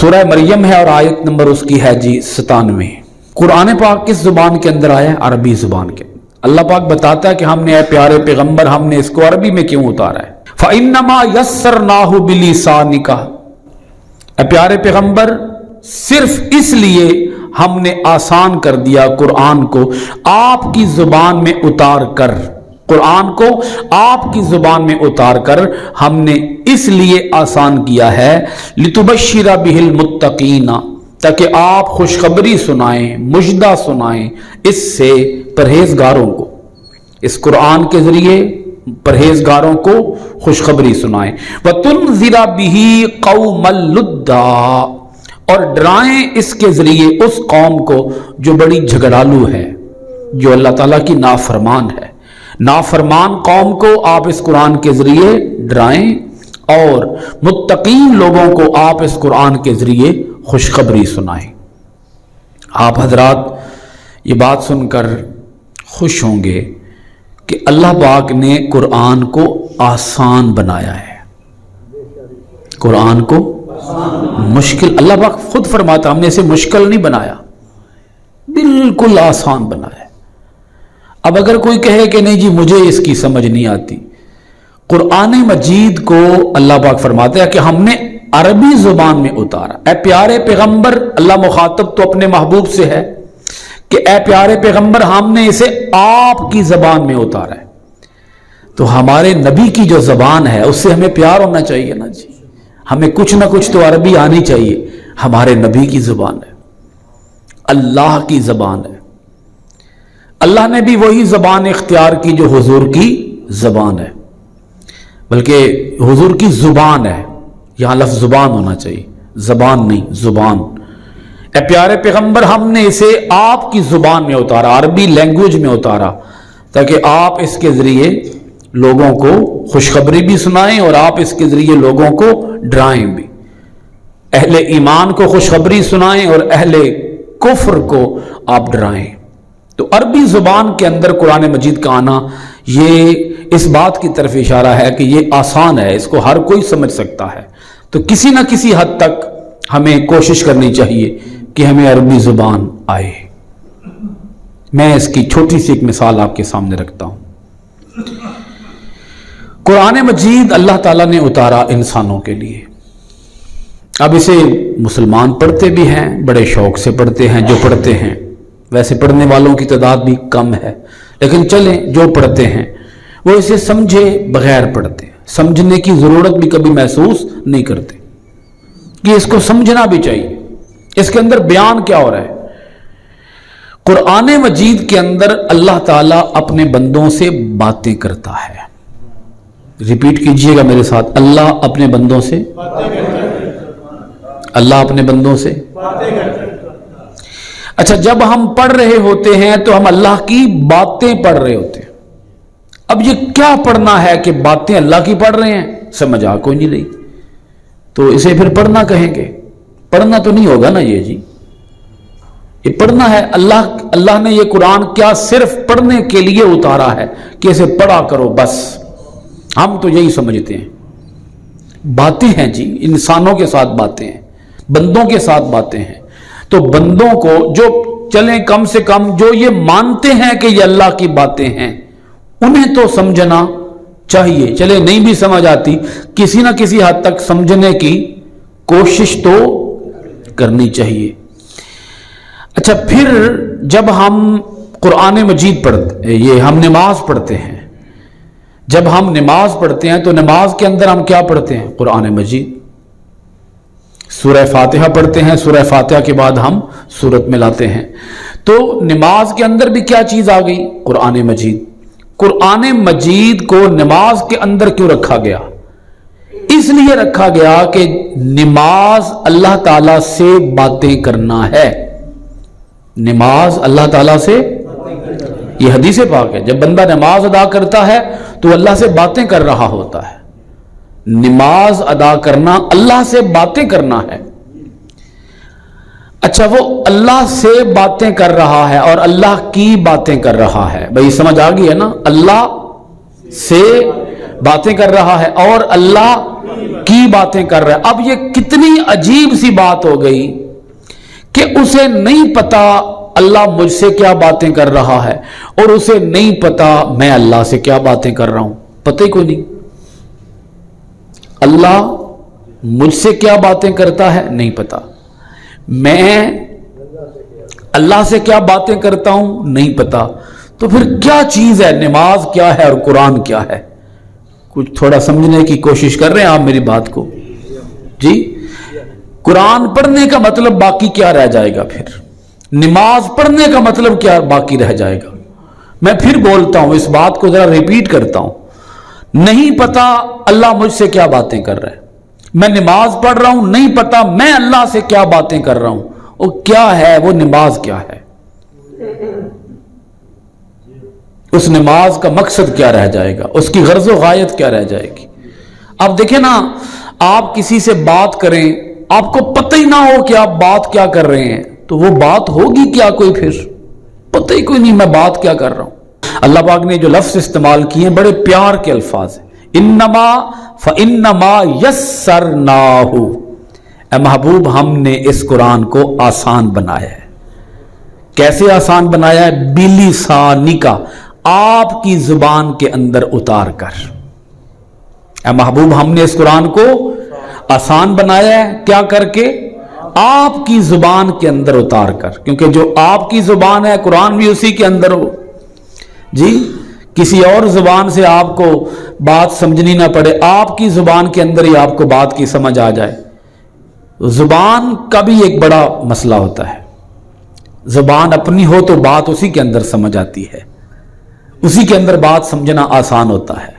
سورہ مریم ہے اور آیت نمبر اس کی ہے جی 97۔ قرآن پاک کس زبان کے اندر آیا ہے؟ عربی زبان کے۔ اللہ پاک بتاتا ہے کہ ہم نے اے پیارے پیغمبر ہم نے اس کو عربی میں کیوں اتارا ہے۔ فَإِنَّمَا يَسَّرْنَاهُ بِلِسَانِكَ، اے پیارے پیغمبر صرف اس لیے ہم نے آسان کر دیا قرآن کو آپ کی زبان میں اتار کر، قرآن کو آپ کی زبان میں اتار کر ہم نے اس لیے آسان کیا ہے لِتُبَشِّرَ بِهِ الْمُتَّقِينَ، تاکہ آپ خوشخبری سنائیں، مژدہ سنائیں اس سے پرہیزگاروں کو، اس قرآن کے ذریعے پرہیزگاروں کو خوشخبری سنائیں۔ وَتُنذِرَ بِهِ قَوْمًا لُدًّا، اور ڈرائیں اس کے ذریعے اس قوم کو جو بڑی جھگڑالو ہے، جو اللہ تعالیٰ کی نافرمان ہے۔ نافرمان قوم کو آپ اس قرآن کے ذریعے ڈرائیں اور متقین لوگوں کو آپ اس قرآن کے ذریعے خوشخبری سنائیں۔ آپ حضرات یہ بات سن کر خوش ہوں گے کہ اللہ پاک نے قرآن کو آسان بنایا ہے۔ قرآن کو مشکل، اللہ پاک خود فرماتا ہم نے اسے مشکل نہیں بنایا، بالکل آسان بنایا۔ اب اگر کوئی کہے کہ نہیں جی مجھے اس کی سمجھ نہیں آتی، قرآن مجید کو اللہ پاک فرماتا ہے کہ ہم نے عربی زبان میں اتارا۔ اے پیارے پیغمبر، اللہ مخاطب تو اپنے محبوب سے ہے کہ اے پیارے پیغمبر ہم نے اسے آپ کی زبان میں اتارا ہے، تو ہمارے نبی کی جو زبان ہے اس سے ہمیں پیار ہونا چاہیے نا جی، ہمیں کچھ نہ کچھ تو عربی آنی چاہیے۔ ہمارے نبی کی زبان ہے، اللہ کی زبان ہے، اللہ نے بھی وہی زبان اختیار کی جو حضور کی زبان ہے، بلکہ حضور کی زبان ہے، یہاں لفظ زبان ہونا چاہیے، زبان نہیں، زبان۔ اے پیارے پیغمبر ہم نے اسے آپ کی زبان میں اتارا، عربی لینگویج میں اتارا، تاکہ آپ اس کے ذریعے لوگوں کو خوشخبری بھی سنائیں اور آپ اس کے ذریعے لوگوں کو ڈرائیں بھی، اہل ایمان کو خوشخبری سنائیں اور اہل کفر کو آپ ڈرائیں۔ تو عربی زبان کے اندر قرآن مجید کا آنا یہ اس بات کی طرف اشارہ ہے کہ یہ آسان ہے، اس کو ہر کوئی سمجھ سکتا ہے۔ تو کسی نہ کسی حد تک ہمیں کوشش کرنی چاہیے کہ ہمیں عربی زبان آئے۔ میں اس کی چھوٹی سی ایک مثال آپ کے سامنے رکھتا ہوں۔ قرآن مجید اللہ تعالیٰ نے اتارا انسانوں کے لیے، اب اسے مسلمان پڑھتے بھی ہیں، بڑے شوق سے پڑھتے ہیں جو پڑھتے ہیں، ویسے پڑھنے والوں کی تعداد بھی کم ہے، لیکن چلیں جو پڑھتے ہیں وہ اسے سمجھے بغیر پڑھتے ہیں، سمجھنے کی ضرورت بھی کبھی محسوس نہیں کرتے کہ اس کو سمجھنا بھی چاہیے، اس کے اندر بیان کیا ہو رہا ہے۔ قرآن مجید کے اندر اللہ تعالیٰ اپنے بندوں سے باتیں کرتا ہے، ریپیٹ کیجئے گا میرے ساتھ، اللہ اپنے بندوں سے، اللہ اپنے بندوں سے۔ اچھا جب ہم پڑھ رہے ہوتے ہیں تو ہم اللہ کی باتیں پڑھ رہے ہوتے ہیں، اب یہ کیا پڑھنا ہے کہ باتیں اللہ کی پڑھ رہے ہیں، سمجھ آ کوئی نہیں رہی، تو اسے پھر پڑھنا کہیں گے، پڑھنا تو نہیں ہوگا نا یہ جی، یہ پڑھنا ہے۔ اللہ نے یہ قرآن کیا صرف پڑھنے کے لیے اتارا ہے کہ اسے پڑھا کرو بس، ہم تو یہی سمجھتے ہیں۔ باتیں ہیں جی، انسانوں کے ساتھ باتیں ہیں، بندوں کے ساتھ باتیں ہیں، تو بندوں کو جو چلیں کم سے کم جو یہ مانتے ہیں کہ یہ اللہ کی باتیں ہیں انہیں تو سمجھنا چاہیے، چلے نہیں بھی سمجھ آتی کسی نہ کسی حد تک سمجھنے کی کوشش تو کرنی چاہیے۔ اچھا پھر جب ہم قرآن مجید پڑھتے، یہ ہم نماز پڑھتے ہیں، جب ہم نماز پڑھتے ہیں تو نماز کے اندر ہم کیا پڑھتے ہیں؟ قرآن مجید، سورہ فاتحہ پڑھتے ہیں، سورہ فاتحہ کے بعد ہم سورت میں لاتے ہیں، تو نماز کے اندر بھی کیا چیز آ گئی؟ قرآن مجید۔ قرآن مجید کو نماز کے اندر کیوں رکھا گیا؟ اس لیے رکھا گیا کہ نماز اللہ تعالیٰ سے باتیں کرنا ہے، نماز اللہ تعالیٰ سے، یہ حدیث پاک ہے، جب بندہ نماز ادا کرتا ہے تو اللہ سے باتیں کر رہا ہوتا ہے، نماز ادا کرنا اللہ سے باتیں کرنا ہے۔ اچھا وہ اللہ سے باتیں کر رہا ہے اور اللہ کی باتیں کر رہا ہے، بھئی سمجھ آ گئی ہے نا، اللہ سے باتیں کر رہا ہے اور اللہ کی باتیں کر رہا ہے۔ اب یہ کتنی عجیب سی بات ہو گئی کہ اسے نہیں پتا اللہ مجھ سے کیا باتیں کر رہا ہے، اور اسے نہیں پتا میں اللہ سے کیا باتیں کر رہا ہوں، پتہ ہی کوئی نہیں۔ اللہ مجھ سے کیا باتیں کرتا ہے نہیں پتا، میں اللہ سے کیا باتیں کرتا ہوں نہیں پتا، تو پھر کیا چیز ہے؟ نماز کیا ہے اور قرآن کیا ہے؟ کچھ تھوڑا سمجھنے کی کوشش کر رہے ہیں آپ میری بات کو؟ جی، قرآن پڑھنے کا مطلب باقی کیا رہ جائے گا؟ پھر نماز پڑھنے کا مطلب کیا باقی رہ جائے گا؟ میں پھر بولتا ہوں، اس بات کو ذرا ریپیٹ کرتا ہوں، نہیں پتا اللہ مجھ سے کیا باتیں کر رہا ہے، میں نماز پڑھ رہا ہوں، نہیں پتا میں اللہ سے کیا باتیں کر رہا ہوں، وہ کیا ہے؟ وہ نماز کیا ہے؟ اس نماز کا مقصد کیا رہ جائے گا؟ اس کی غرض و غایت کیا رہ جائے گی؟ اب دیکھیں نا، آپ کسی سے بات کریں، آپ کو پتہ ہی نہ ہو کہ آپ بات کیا کر رہے ہیں، تو وہ بات ہوگی کیا کوئی؟ پھر پتہ ہی کوئی نہیں میں بات کیا کر رہا ہوں۔ اللہ پاک نے جو لفظ استعمال کیے ہیں بڑے پیار کے الفاظ ہیں، انما فانما یسرناہ، اے محبوب ہم نے اس قرآن کو آسان بنایا ہے۔ کیسے آسان بنایا ہے؟ بلسانکا، آپ کی زبان کے اندر اتار کر۔ اے محبوب ہم نے اس قرآن کو آسان بنایا ہے، کیا کر کے؟ آپ کی زبان کے اندر اتار کر، کیونکہ جو آپ کی زبان ہے قرآن بھی اسی کے اندر ہو۔ جی، کسی اور زبان سے آپ کو بات سمجھنی نہ پڑے، آپ کی زبان کے اندر ہی آپ کو بات کی سمجھ آ جائے۔ زبان کا بھی ایک بڑا مسئلہ ہوتا ہے، زبان اپنی ہو تو بات اسی کے اندر سمجھ آتی ہے، اسی کے اندر بات سمجھنا آسان ہوتا ہے۔